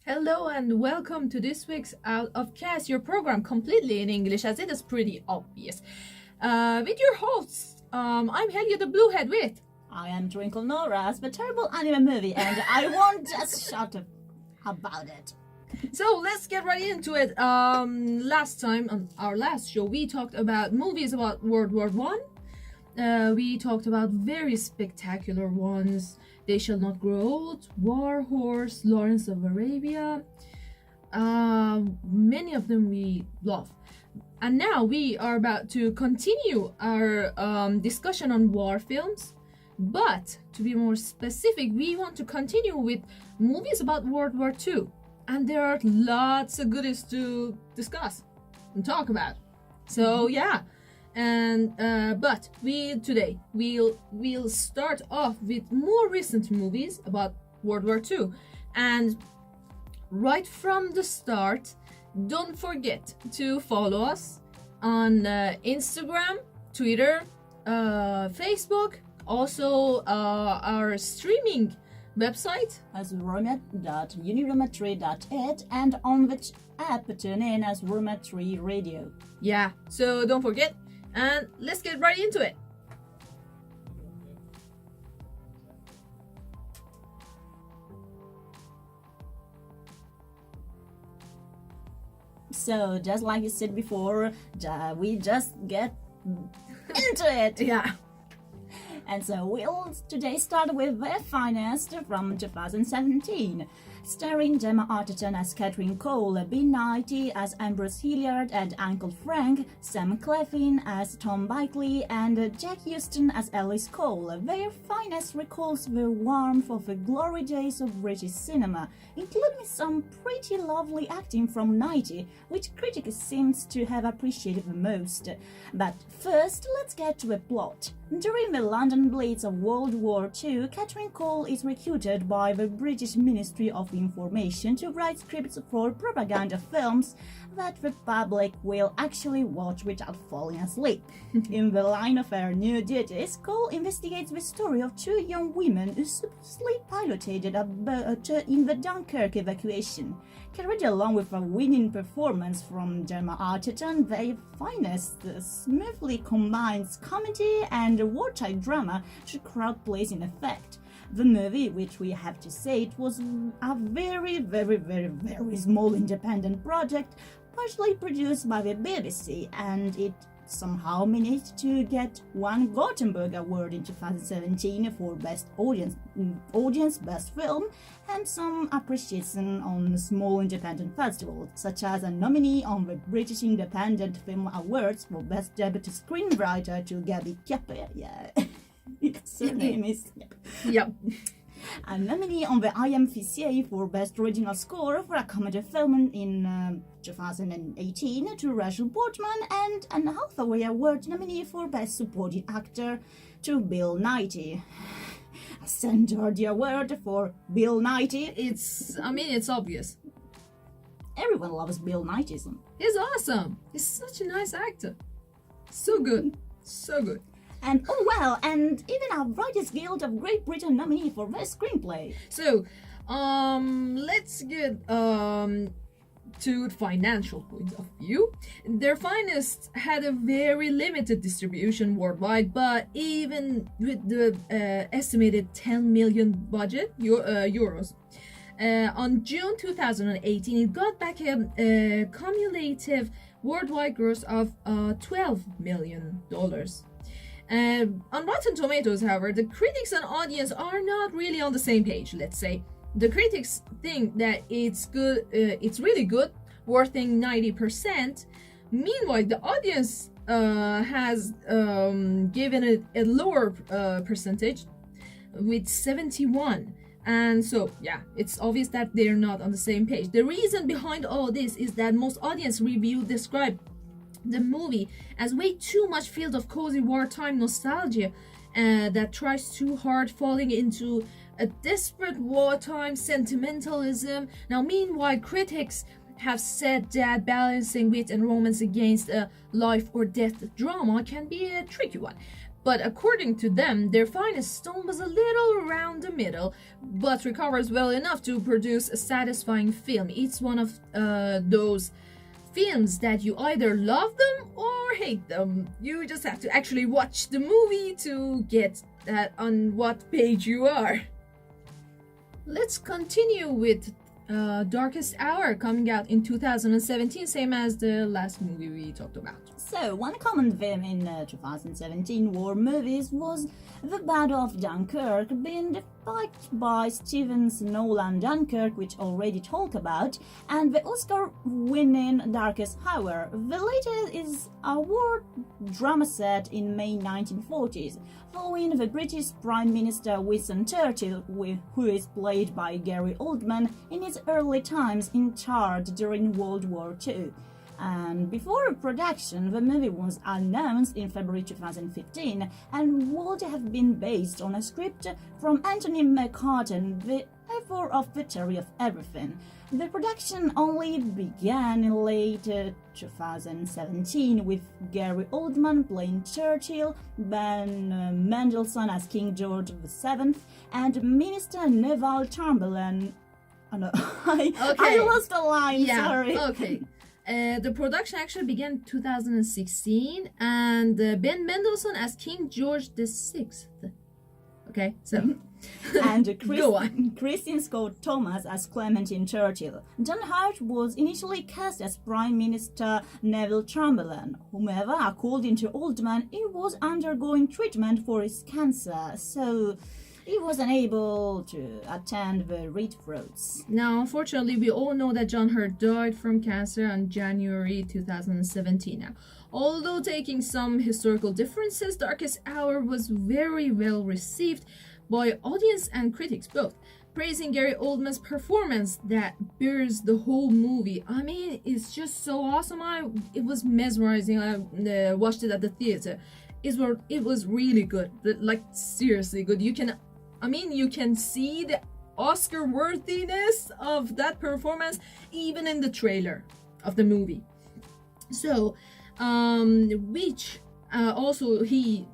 Hello and welcome to this week's Out of Cast, your program completely in English as it is pretty obvious. With your hosts, I'm Helge the Bluehead with. I am Twinkle Nora's the terrible anime movie and I won't just shut up about it. So let's get right into it. Last time on our last show we talked about movies about World War One. We talked about very spectacular ones. They Shall Not Grow Old, War Horse, Lawrence of Arabia. Many of them we love. And now we are about to continue our discussion on war films. But to be more specific, we want to continue with movies about World War II. And there are lots of goodies to discuss and talk about. So yeah. And but we'll start off with more recent movies about World War II, and right from the start, don't forget to follow us on Instagram, Twitter, Facebook, also our streaming website as Roma.uniroma3.it and on the app tune in as Roma Tre Radio. Yeah, so don't forget. And let's get right into it. So, just like you said before, we just get into it. Yeah. And so we'll today start with The Finest from 2017. Starring Gemma Arterton as Catherine Cole, Ben Knighty as Ambrose Hilliard and Uncle Frank, Sam Claflin as Tom Bikely, and Jack Huston as Alice Cole. Their Finest recalls the warmth of the glory days of British cinema, including some pretty lovely acting from Knighty, which critics seem to have appreciated the most. But first, let's get to the plot. During the London Blitz of World War II, Catherine Cole is recruited by the British Ministry of Information to write scripts for propaganda films that the public will actually watch without falling asleep. In the line of her new duties, Cole investigates the story of two young women who supposedly piloted a boat in the Dunkirk evacuation. Carried along with a winning performance from Gemma Arterton, The Finest smoothly combines comedy and wartime drama to crowd-pleasing effect. The movie, which we have to say it was a very, very, very, very small independent project, partially produced by the BBC, and it somehow managed to get one Gothenburg Award in 2017 for Best Audience Best Film, and some appreciation on small independent festivals, such as a nominee on the British Independent Film Awards for Best Debut Screenwriter to Gabby Keppe. Yeah, its name is Yep. A nominee on the IMFCA for Best Original Score for a comedy film in 2018 to Rachel Portman, and an Hathaway Award nominee for Best Supporting Actor to Bill Knighty. Send her the award for Bill Knighty. It's obvious. Everyone loves Bill Knighty. He's awesome. He's such a nice actor. So good. So good. And and even a Writers Guild of Great Britain nominee for Best Screenplay. So, let's get to the financial point of view. Their Finest had a very limited distribution worldwide, but even with the estimated 10 million budget euros, on June 2018, it got back a cumulative worldwide gross of $12 million. On Rotten Tomatoes, however, the critics and audience are not really on the same page, let's say. The critics think that it's good, it's really good, worthing 90%. Meanwhile, the audience has given it a lower percentage with 71. And so, yeah, it's obvious that they're not on the same page. The reason behind all this is that most audience reviews describe the movie as way too much filled of cozy wartime nostalgia that tries too hard, falling into a desperate wartime sentimentalism. Now, meanwhile, critics have said that balancing wit and romance against a life or death drama can be a tricky one. But according to them, their finest stone was a little around the middle, but recovers well enough to produce a satisfying film. It's one of those films that you either love them or hate them. You just have to actually watch the movie to get that on what page you are. Let's continue with Darkest Hour, coming out in 2017, same as the last movie we talked about. So, one common theme in 2017 war movies was the Battle of Dunkirk, being defined by Steven's Nolan Dunkirk, which already talked about, and the Oscar-winning Darkest Hour. The latter is a war drama set in May 1940s, following the British Prime Minister Winston Churchill, who is played by Gary Oldman, in his early times in charge during World War II. And before production, the movie was announced in February 2015 and would have been based on a script from Anthony McCartan, the author of The Theory of Everything. The production only began in late 2017 with Gary Oldman playing Churchill, Ben Mendelsohn as King George VII, and Minister Neville Chamberlain. Oh no, I lost the line, sorry. Okay. The production actually began in 2016, and Ben Mendelsohn as King George VI. Okay, so and go on. Christine Scott Thomas as Clementine Churchill. John Hurt was initially cast as Prime Minister Neville Chamberlain. However, according to Oldman, he was undergoing treatment for his cancer, so he was unable to attend the read throats. Now, unfortunately, we all know that John Hurt died from cancer on January 2017. Now, although taking some historical differences, Darkest Hour was very well received by audience and critics both, praising Gary Oldman's performance that bears the whole movie. I mean, it's just so awesome. It was mesmerizing. I watched it at the theater. It was really good, like seriously good. You can see the Oscar worthiness of that performance even in the trailer of the movie. So, which also we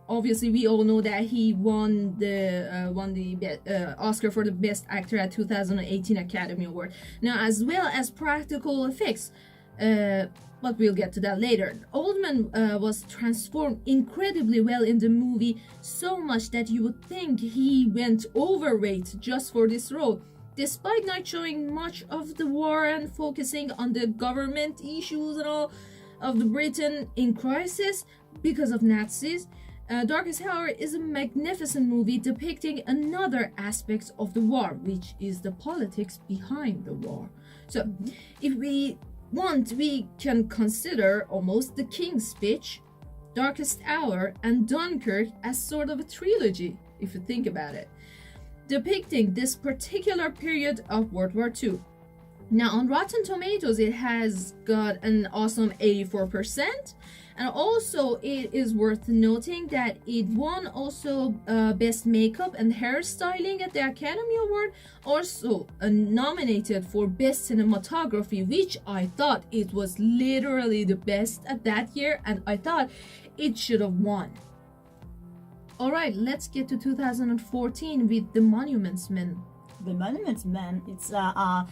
all know that he won the Oscar for the Best Actor at 2018 Academy Award. Now, as well as practical effects. But we'll get to that later. Oldman was transformed incredibly well in the movie, so much that you would think he went overweight just for this role. Despite not showing much of the war and focusing on the government issues and all of the Britain in crisis because of Nazis, Darkest Hour is a magnificent movie depicting another aspect of the war, which is the politics behind the war. So, if we can consider almost the King's Speech, Darkest Hour, and Dunkirk as sort of a trilogy, if you think about it, depicting this particular period of World War II. Now, on Rotten Tomatoes, it has got an awesome 84%, and also it is worth noting that it won also Best Makeup and Hairstyling at the Academy Award, also nominated for Best Cinematography, which I thought it was literally the best at that year, and I thought it should have won. Alright, let's get to 2014 with The Monuments Men. The Monuments Men, it's a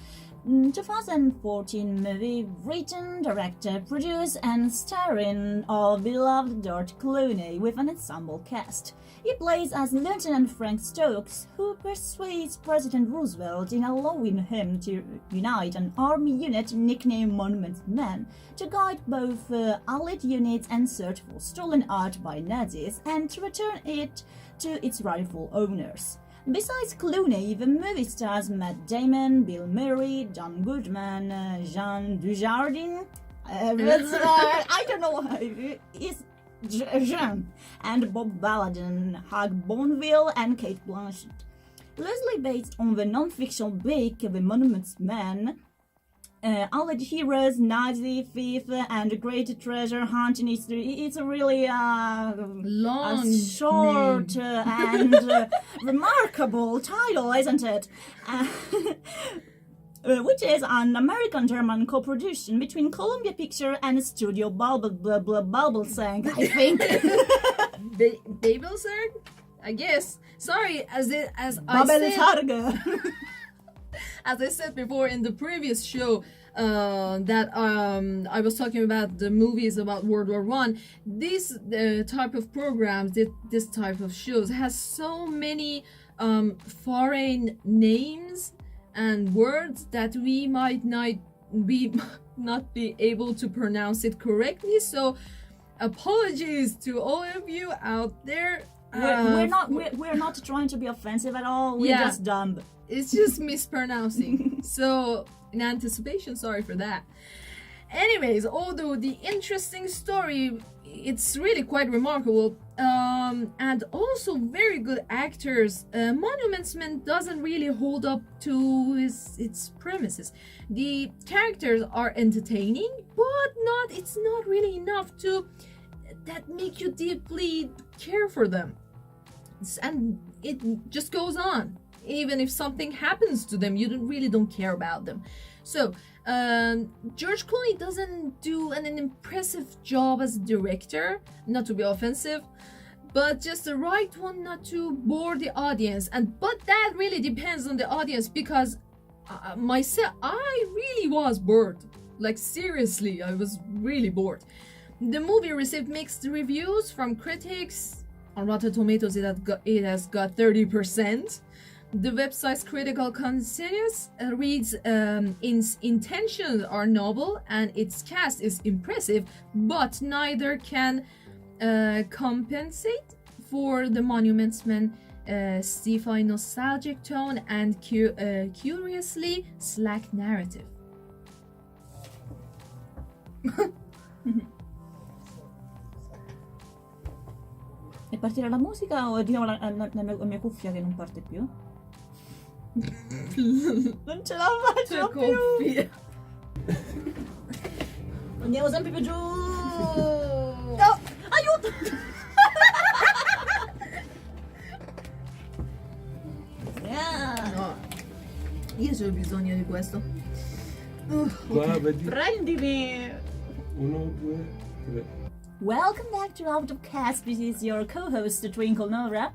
2014 movie written, directed, produced, and starring our beloved George Clooney with an ensemble cast. He plays as Lieutenant Frank Stokes, who persuades President Roosevelt in allowing him to unite an army unit nicknamed Monuments Men to guide both Allied units and search for stolen art by Nazis and to return it to its rightful owners. Besides Clooney, the movie stars Matt Damon, Bill Murray, John Goodman, Jean Dujardin, I don't know how it is, Jean, and Bob Balladen, Hugh Bonneville, and Kate Blanchett. Loosely based on the non-fiction book The Monuments Men, Allied heroes, Nazi thief, and great treasure hunting history. It's a really long, short and remarkable title, isn't it? which is an American-German co-production between Columbia Picture and Studio Babelsang, I think. Babelsang? I guess. Sorry, as I said before in the previous show, that I was talking about the movies about World War One. This type of programs, this type of shows, has so many foreign names and words that we might not be able to pronounce it correctly. So, apologies to all of you out there. We're not trying to be offensive at all. We're just dumb. It's just mispronouncing. So, in anticipation, sorry for that. Anyways, although the interesting story, it's really quite remarkable, and also very good actors, Monuments Men doesn't really hold up to its premises. The characters are entertaining, but it's not really enough that make you deeply care for them. And it just goes on. Even if something happens to them, you don't care about them. So, George Clooney doesn't do an impressive job as a director, not to be offensive, but just the right one not to bore the audience. But that really depends on the audience, because myself, I really was bored. Like, seriously, I was really bored. The movie received mixed reviews from critics. On Rotten Tomatoes, it has got 30%. The website's critical consensus reads, its intentions are noble and its cast is impressive, but neither can compensate for the Monuments Men sci-fi nostalgic tone and curiously slack narrative. E partirà la musica o diamo la mia cuffia che non parte più? Non ce la faccio più! Andiamo sempre più giù! No! Aiuto! No, io ho bisogno di questo. Qua, vedi? Prendimi! 1, 2, 3. Welcome back to Out of Cast. This is your co-host Twinkle Nora.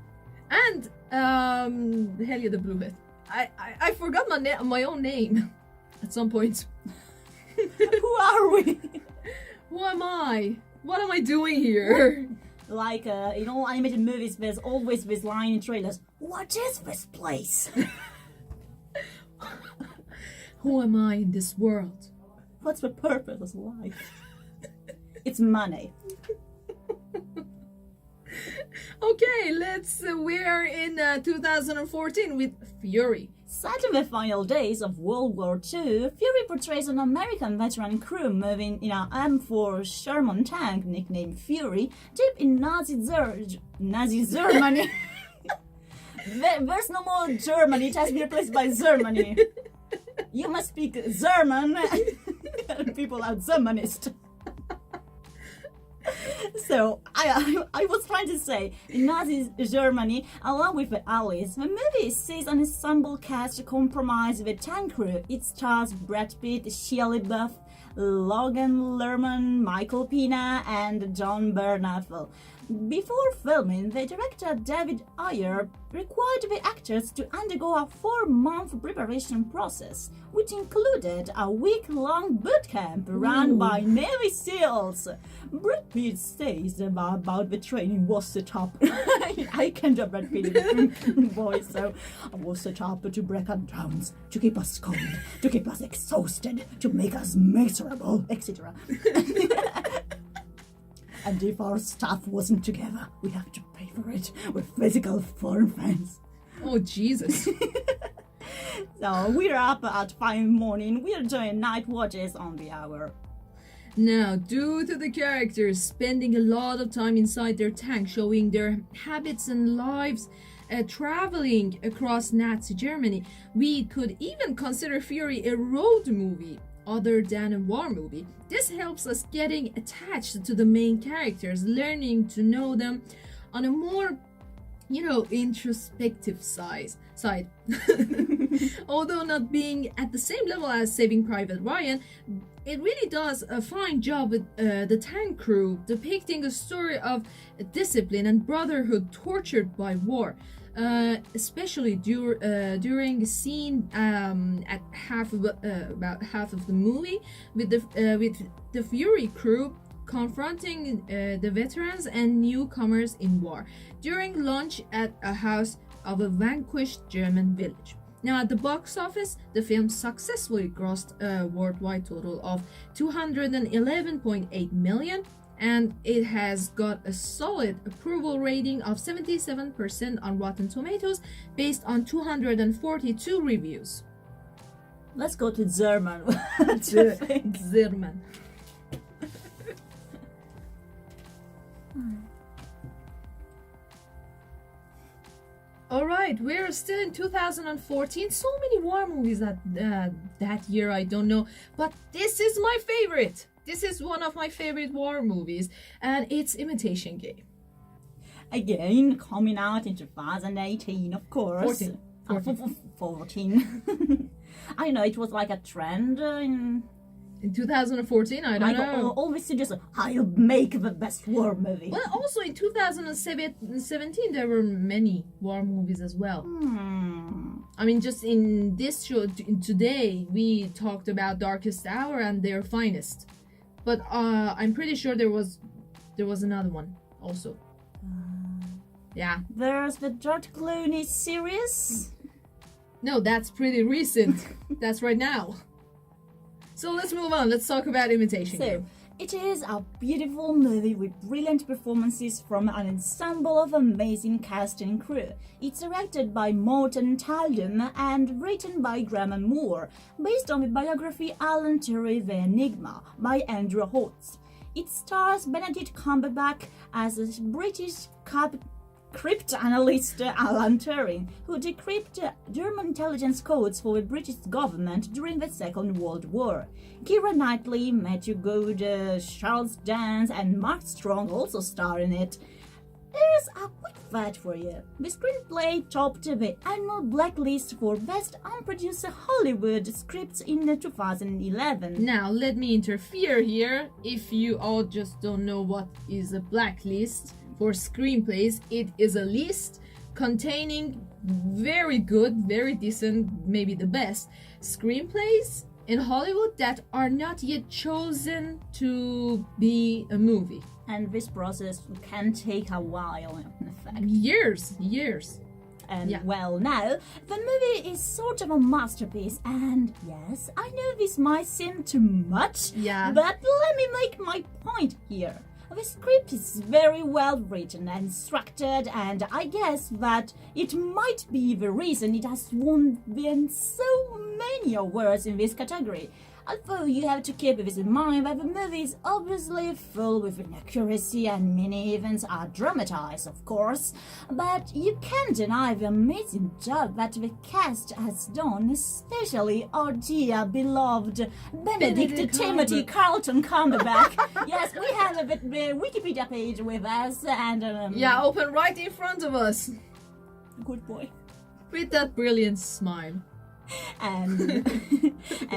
And Helia the Bluehead. I forgot my own name at some point. Who are we? Who am I? What am I doing here? Like in all animated movies, there's always this line in trailers. What is this place? Who am I in this world? What's the purpose of life? It's money. Okay, we're in 2014 with Fury. Set in the final days of World War II, Fury portrays an American veteran crew moving in an M4 Sherman tank nicknamed Fury deep in Nazi Germany. There's no more Germany, it has been replaced by Germany. You must speak German. People are Germanist. So, I was trying to say, in Nazi Germany, along with the Allies, the movie sees an ensemble cast compromise with tank crew. It stars Brad Pitt, Shia LaBeouf, Logan Lerman, Michael Pena, and John Bernthal. Before filming, the director David Ayer required the actors to undergo a 4-month preparation process, which included a week-long boot camp run by Navy SEALs. Brad Pitt says about the training was set up. I can't do Brad Pitt voice, so I was set up to break us down, to keep us cold, to keep us exhausted, to make us miserable, etc. And if our staff wasn't together, we have to pay for it with physical foreign friends. Oh, Jesus. So we're up at 5 in the morning. We're doing night watches on the hour. Now, due to the characters spending a lot of time inside their tank, showing their habits and lives, traveling across Nazi Germany, we could even consider Fury a road movie other than a war movie. This helps us getting attached to the main characters, learning to know them on a more introspective side. Although not being at the same level as Saving Private Ryan, it really does a fine job with the tank crew, depicting a story of discipline and brotherhood tortured by war. Especially during a scene at about half of the movie with the Fury crew confronting the veterans and newcomers in war during lunch at a house of a vanquished German village. Now, at the box office, the film successfully grossed a worldwide total of $211.8 million, and it has got a solid approval rating of 77% on Rotten Tomatoes based on 242 reviews. Let's go to German. German. Alright, we're still in 2014. So many war movies that year, I don't know. But this is my favorite. This is one of my favorite war movies. And it's Imitation Game. Again, coming out in 2018, of course. 14. I know, it was like a trend in 2014, I don't know. Always suggest I'll make the best war movie. Well, also in 2017 there were many war movies as well. I mean, just in this show today we talked about Darkest Hour and Their Finest, but I'm pretty sure there was another one also. Yeah. There's the George Clooney series. No, that's pretty recent. That's right now. So let's move on. Let's talk about Imitation Game. It is a beautiful movie with brilliant performances from an ensemble of amazing cast and crew. It's directed by Morten Taldum and written by Graham Moore, based on the biography Alan Turing The Enigma by Andrew Holtz. It stars Benedict Cumberbatch as a British cryptanalyst Alan Turing, who decrypted German intelligence codes for the British government during the Second World War. Keira Knightley, Matthew Goode, Charles Dance and Mark Strong also star in it. There's a quick fact for you. The screenplay topped the annual blacklist for Best Unproduced Hollywood Scripts in 2011. Now, let me interfere here. If you all just don't know what is a blacklist for screenplays, it is a list containing very good, very decent, maybe the best screenplays in Hollywood that are not yet chosen to be a movie. And this process can take a while, in fact. Years. And yeah. Well, now, the movie is sort of a masterpiece, and yes, I know this might seem too much, Yeah. but let me make my point here. The script is very well written and structured, and I guess that it might be the reason it has won so many awards in this category. Although you have to keep this in mind that the movie is obviously full with inaccuracy and many events are dramatized, of course, but you can't deny the amazing job that the cast has done, especially our dear beloved Benedict Timothy Carlton Cumberbatch. Yes, we have the Wikipedia page with us, and Yeah, open right in front of us. Good boy. With that brilliant smile. And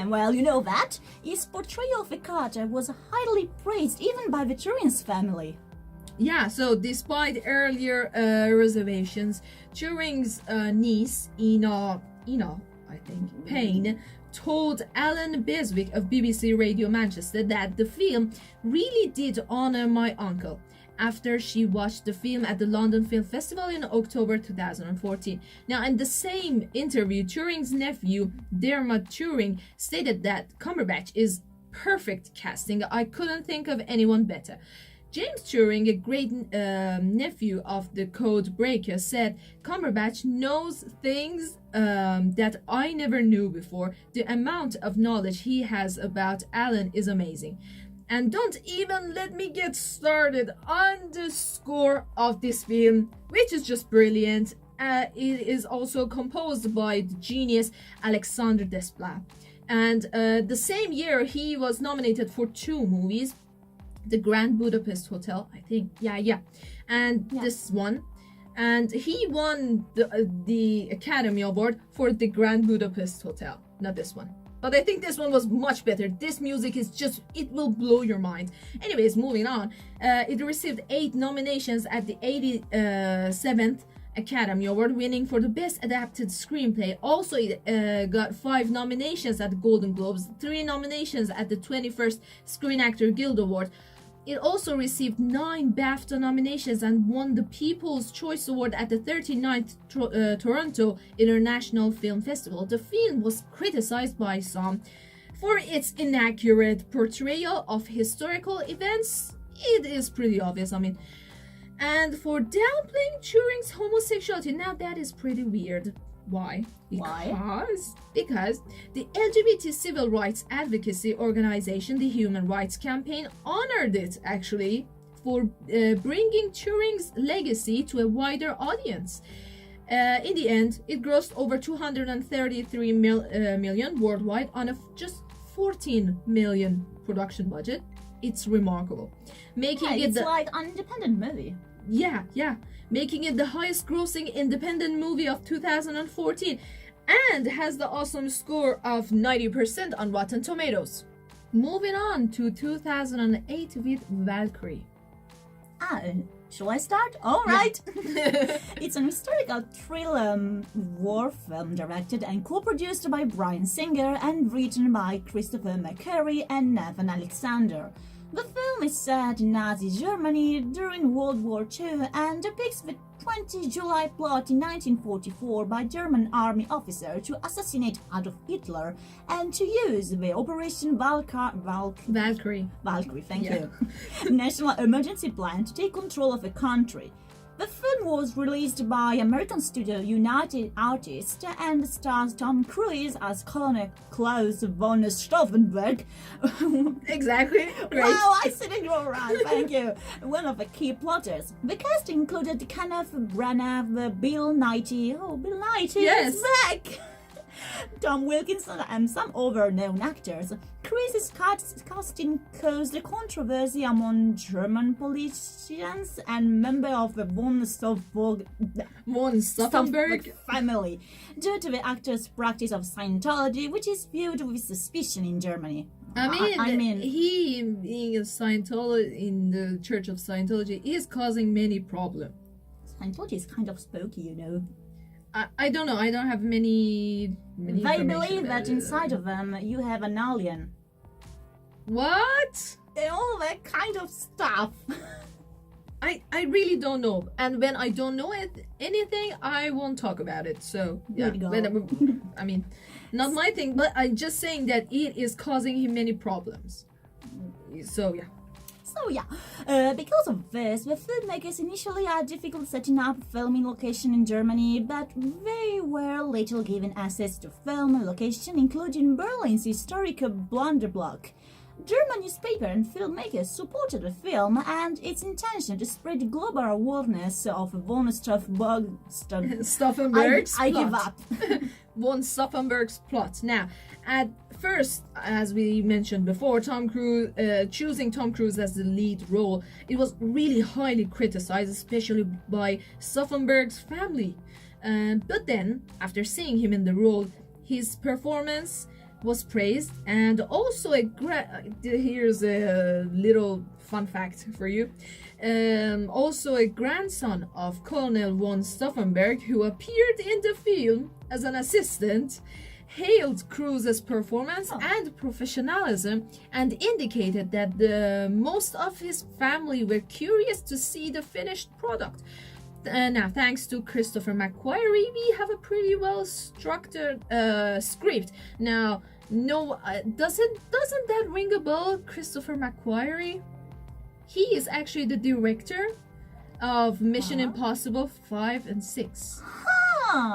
well, you know that his portrayal of the Carter was highly praised even by the Turing's family. Yeah, so despite earlier reservations, Turing's niece, Ina, I think, Payne, told Alan Beswick of BBC Radio Manchester that the film really did honor my uncle, after she watched the film at the London Film Festival in October 2014. Now, in the same interview, Turing's nephew, Dermot Turing, stated that Cumberbatch is perfect casting. I couldn't think of anyone better. James Turing, a great nephew of the code breaker, said Cumberbatch knows things that I never knew before. The amount of knowledge he has about Alan is amazing. And don't even let me get started on the score of this film, which is just brilliant. It is also composed by the genius Alexandre Desplat. And the same year, he was nominated for 2 movies. The Grand Budapest Hotel, I think. Yeah. And this one. And he won the Academy Award for the Grand Budapest Hotel, not this one. But I think this one was much better. This music is just, it will blow your mind. Anyways, moving on. It received 8 nominations at the 87th Academy Award, winning for the Best Adapted Screenplay. Also, it got 5 nominations at the Golden Globes, 3 nominations at the 21st Screen Actor Guild Award. It also received 9 BAFTA nominations and won the People's Choice Award at the 39th Toronto International Film Festival. The film was criticized by some for its inaccurate portrayal of historical events. It is pretty obvious, and for downplaying Turing's homosexuality. Now that is pretty weird. Why? Because the LGBT civil rights advocacy organization, the Human Rights Campaign, honored it actually for bringing Turing's legacy to a wider audience. In the end, it grossed over 233 million worldwide on a just 14 million production budget. It's remarkable, making it like an independent movie. Yeah, making it the highest grossing independent movie of 2014, and has the awesome score of 90% on Rotten Tomatoes. Moving on to 2008 with Valkyrie. Shall I start? All right. It's an historical thriller war film directed and co-produced by Bryan Singer and written by Christopher McQuarrie and Nathan Alexander. The film is set in Nazi Germany during World War II and depicts the 20 July plot in 1944 by German army officer to assassinate Adolf Hitler and to use the Operation Valkyrie, thank you, national emergency plan to take control of the country. The film was released by American studio United Artists and stars Tom Cruise as Colonel Klaus von Stauffenberg. Exactly. Great. Wow, I said it all right. Thank you. One of the key plotters. The cast included Kenneth Branagh, Bill Nighy. Oh, Bill Nighy is back. Tom Wilkinson and some other known actors. Cruise's casting caused controversy among German politicians and members of the von Stauffenberg family due to the actor's practice of Scientology, which is viewed with suspicion in Germany. I mean, he being a Scientologist in the Church of Scientology is causing many problems. Scientology is kind of spooky, you know. I don't know. I don't have many They believe that inside of them you have an alien. What? All that kind of stuff. I really don't know. And when I don't know anything, I won't talk about it. So, yeah. I mean, not my thing, but I'm just saying that it is causing him many problems. So, yeah. Because of this, the filmmakers initially had difficulty setting up a filming location in Germany, but they were later given access to film a location, including Berlin's historic Blunderblock. German newspaper and filmmakers supported the film and its intention to spread global awareness of von Stauffenberg's I give up. Von Stauffenberg's plot. Now, at first, as we mentioned before, choosing Tom Cruise as the lead role, it was really highly criticized, especially by Stauffenberg's family. But then, after seeing him in the role, his performance was praised, and also here's a little fun fact for you. Also a grandson of Colonel von Stauffenberg, who appeared in the film as an assistant, hailed Cruise's performance and professionalism and indicated that most of his family were curious to see the finished product. Now, thanks to Christopher McQuarrie, we have a pretty well structured script. Now, doesn't that ring a bell, Christopher McQuarrie? He is actually the director of Mission Impossible 5 and 6.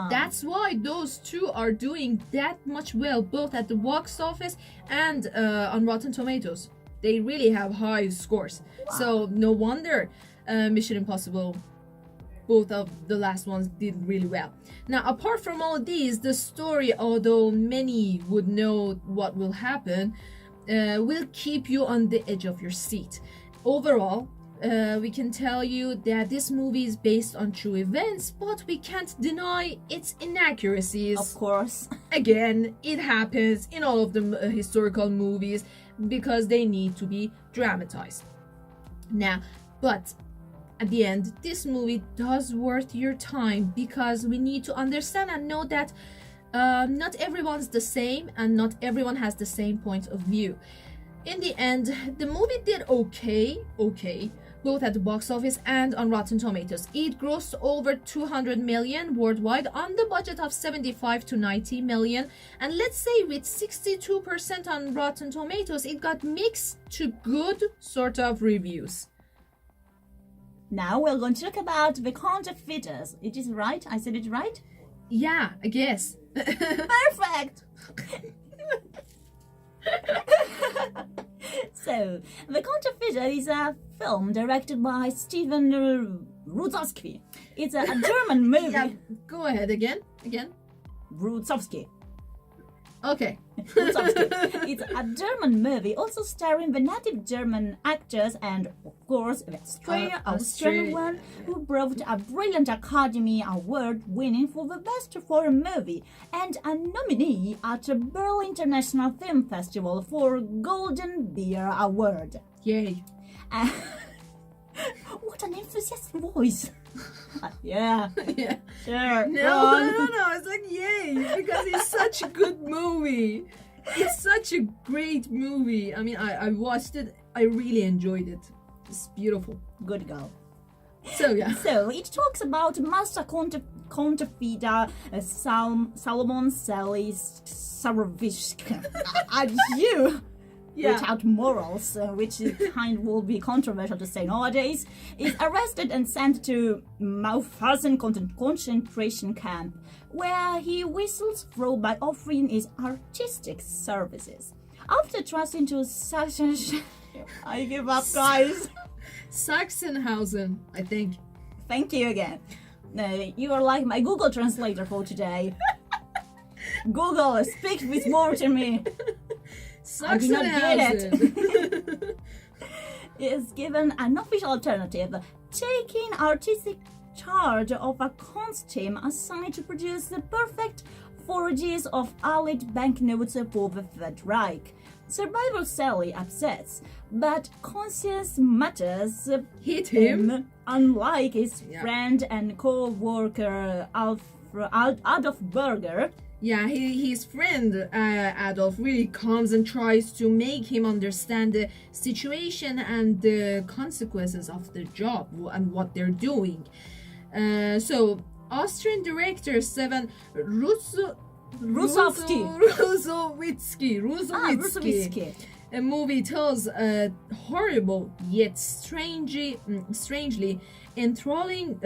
That's why those two are doing that much well, both at the box office and on Rotten Tomatoes. They really have high scores. Wow. So no wonder Mission Impossible, both of the last ones, did really well. Now, apart from all of these, the story, although many would know what will happen, will keep you on the edge of your seat. Overall, we can tell you that this movie is based on true events, but we can't deny its inaccuracies. Of course. Again, it happens in all of the historical movies because they need to be dramatized. Now, but at the end, this movie does worth your time because we need to understand and know that not everyone's the same and not everyone has the same point of view. In the end, the movie did okay, both at the box office and on Rotten Tomatoes. It grossed over 200 million worldwide on the budget of 75 to 90 million. And let's say with 62% on Rotten Tomatoes, it got mixed to good sort of reviews. Now we're going to talk about The Counterfeiters. It is right? I said it right? Yeah, I guess. Perfect! So, The Counterfeiter is a film directed by Steven Rudzowski. It's a German movie. Yeah, go ahead again. Rudzowski. Okay. Rudzowski. It's a German movie, also starring the native German actors and, of course, the Austrian one, who brought a brilliant Academy Award winning for the best foreign movie and a nominee at the Berlin International Film Festival for Golden Bear Award. Yay. What an enthusiastic voice! Yeah. Yeah. Sure. No. It's like yay because it's such a good movie. It's such a great movie. I mean, I watched it. I really enjoyed it. It's beautiful. Good girl. So yeah. So it talks about master counterfeiter Salomon Salis Sarovich. And you. Yeah. Without morals, which kind will be controversial to say nowadays, is arrested and sent to Mauthausen concentration camp, where he whistles through by offering his artistic services. After trusting to I give up, guys. Sachsenhausen, I think. Thank you again. You are like my Google translator for today. Google, speak with more to me. I do not get it. Is given an official alternative, taking artistic charge of a costume assigned to produce the perfect forges of Allied banknotes for the Third Reich. Survivor Sally upsets, but conscience matters Hit him. Unlike his friend and co-worker Adolf Berger. Yeah, his friend Adolf really comes and tries to make him understand the situation and the consequences of the job and what they're doing. So, Austrian director Steven Rusowski. A movie tells a horrible yet strangely enthralling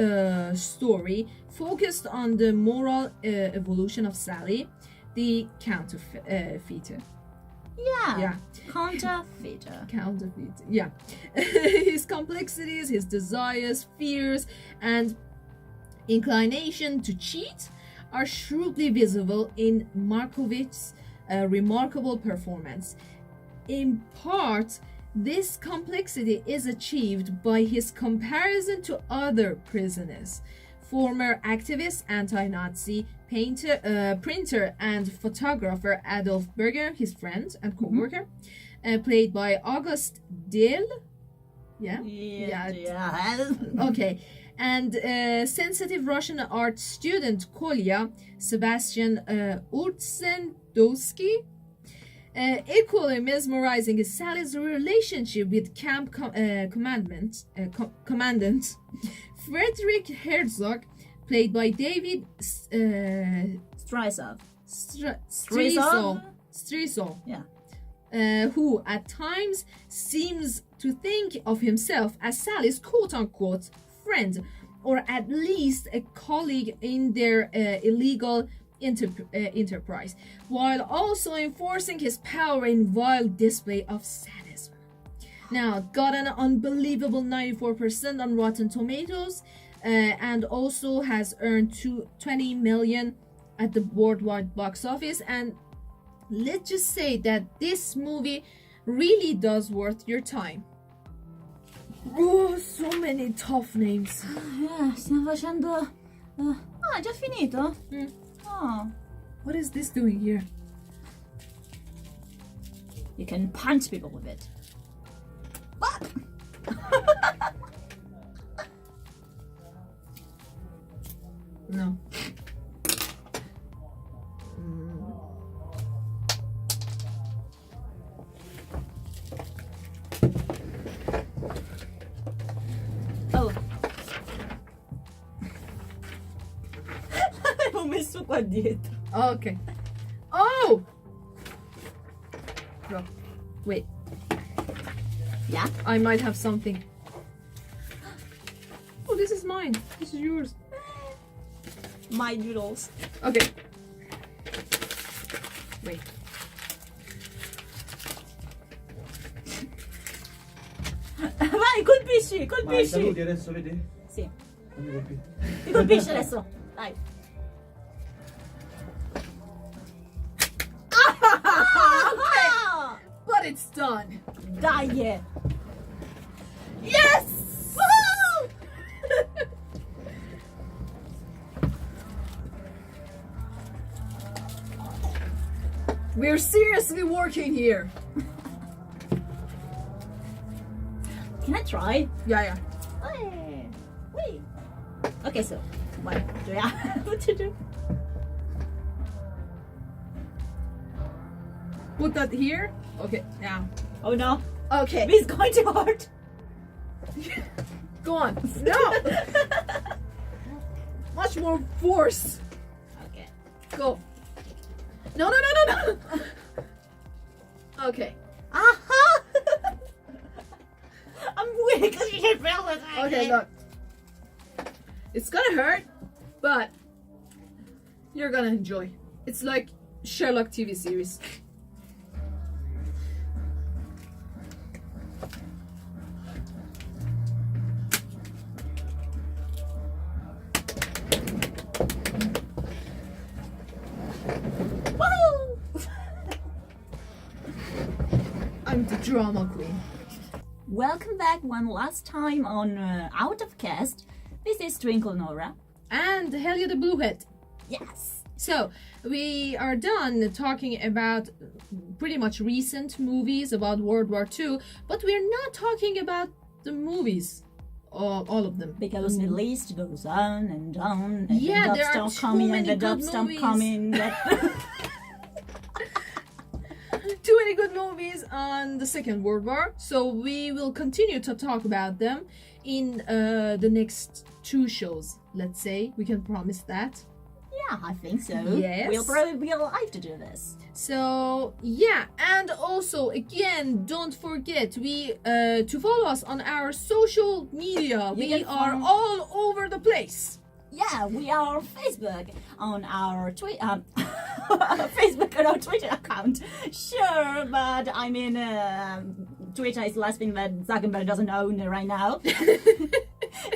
story focused on the moral evolution of Sally, the counterfeiter. Yeah. Counterfeiter. Yeah. His complexities, his desires, fears, and inclination to cheat are shrewdly visible in Markovich's remarkable performance. In part, this complexity is achieved by his comparison to other prisoners. Former activist, anti-Nazi, printer and photographer Adolf Berger, his friend and co-worker, played by August Dill. Yeah. Okay. And sensitive Russian art student Kolya Sebastian Urtsendowski. Equally mesmerizing is Sally's relationship with camp commandant Frederick Herzog, played by David Streisel. Yeah. Who at times seems to think of himself as Sally's quote-unquote friend, or at least a colleague in their illegal enterprise, while also enforcing his power in vile display of sadism. Now, got an unbelievable 94% on Rotten Tomatoes, and also has earned 20 million at the worldwide box office. And let's just say that this movie really does worth your time. Oh, so many tough names. Stiamo facendo... è già finito? Oh. What is this doing here? You can punch people with it. No. Oh. L'avevo messo qua dietro. Okay. Oh! No. Wait. Yeah? I might have something. Oh, this is mine. This is yours. My noodles. Okay. Wait. Vai, colpisci, Vai, colpisci. saluti adesso, vedi? Sì. Fammi colpire. Ti colpisci adesso. Dai. But it's done. Dai. Yes! Woohoo! We're seriously working here. Can I try? Yeah. Hey. Wait. Okay, so what do I have to do? Put that here. Okay, now. Oh no. Okay. This is going to hurt. Go on. No! Much more force. Okay. Go. No. Okay. Aha! I'm weak because you can feel it. Okay, look. It's gonna hurt, but you're gonna enjoy. It's like Sherlock TV series. Woo! I'm the drama queen. Welcome back one last time on Out of Cast. This is Twinkle Nora. And Helga the Bluehead. Yes. So, we are done talking about pretty much recent movies about World War II, but we're not talking about the movies, all of them. Because the list goes on and on. And Yeah, the there are dubs too stop coming many and the good dubs stop movies. coming. Too many good movies on the Second World War, so we will continue to talk about them in the next 2 shows, let's say. We can promise that. Yeah, I think so. Yes. We'll probably be alive to do this. So yeah, and also again, don't forget to follow us on our social media. We can are find- all over the place. Yeah, we are on Facebook, on our Facebook and our Twitter account. Sure, but I mean, Twitter is the last thing that Zuckerberg doesn't own right now.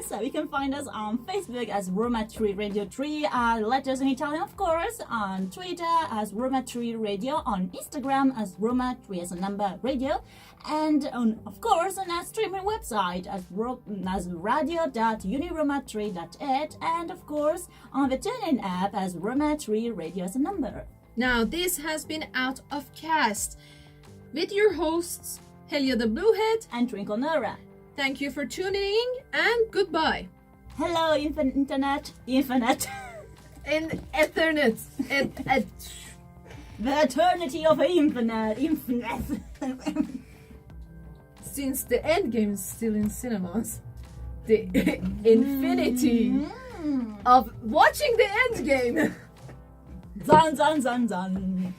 So you can find us on Facebook as Roma Tre Radio 3, letters in Italian, of course, on Twitter as Roma Tre Radio, on Instagram as Roma 3 as a number radio, and on, of course, on our streaming website as radio.uniroma3.it, and of course on the TuneIn app as Roma 3 Radio as a number. Now this has been Out of Cast with your hosts Helga the Bluehead. And Twinkle Nora. Thank you for tuning in and goodbye. Hello, internet. Infinite. In Ethernet. The eternity of infinite. Since the endgame is still in cinemas, the infinity of watching the endgame. Zan, zan, zan, zan.